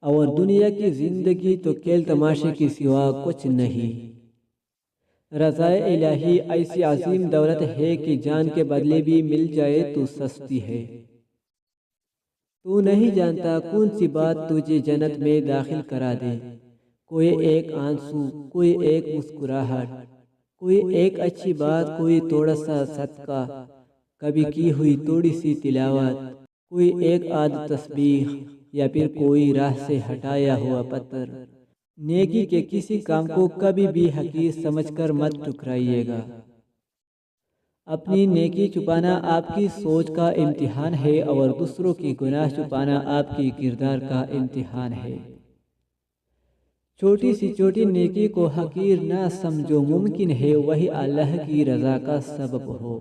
اور دنیا کی زندگی تو کھیل تماشے کی سوا کچھ نہیں۔ رضائے الہی ایسی عظیم دولت ہے کہ جان کے بدلے بھی مل جائے تو سستی ہے۔ تو نہیں جانتا کون سی بات تجھے جنت میں داخل کرا دے، کوئی ایک آنسو، کوئی ایک مسکراہٹ، کوئی ایک اچھی بات، کوئی تھوڑا سا صدقہ، کبھی کی ہوئی تھوڑی سی تلاوت، کوئی ایک عادت تسبیح، یا پھر کوئی راہ سے ہٹایا ہوا پتھر۔ نیکی کے کسی کام کو کبھی بھی حقیر سمجھ کر مت ٹھکرائیے گا۔ اپنی نیکی چھپانا آپ کی سوچ کا امتحان ہے اور دوسروں کی گناہ چھپانا آپ کی کردار کا امتحان ہے۔ چھوٹی سی چھوٹی نیکی کو حقیر نہ سمجھو، ممکن ہے وہی اللہ کی رضا کا سبب ہو۔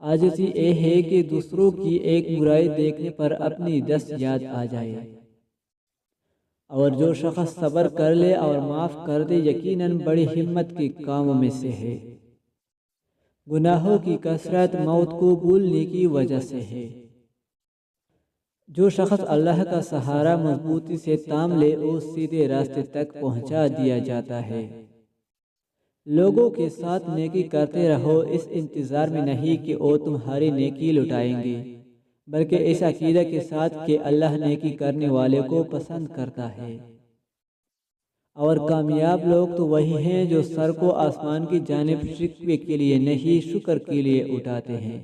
عاجزی یہ ہے کہ دوسروں کی ایک برائی دیکھنے پر اپنی 10 یاد آ جائے، اور جو شخص صبر کر لے اور معاف کر دے یقیناً بڑی ہمت کے کاموں میں سے ہے۔ گناہوں کی کثرت موت کو بھولنے کی وجہ سے ہے۔ جو شخص اللہ کا سہارا مضبوطی سے تھام لے اس سیدھے راستے تک پہنچا دیا جاتا ہے۔ لوگوں کے ساتھ نیکی کرتے رہو، اس انتظار میں نہیں کہ وہ تمہاری نیکی لٹائیں گے، بلکہ اس عقیدہ کے ساتھ کہ اللہ نیکی کرنے والے کو پسند کرتا ہے۔ اور کامیاب لوگ تو وہی ہیں جو سر کو آسمان کی جانب شکوے کے لیے نہیں شکر کے لیے اٹھاتے ہیں۔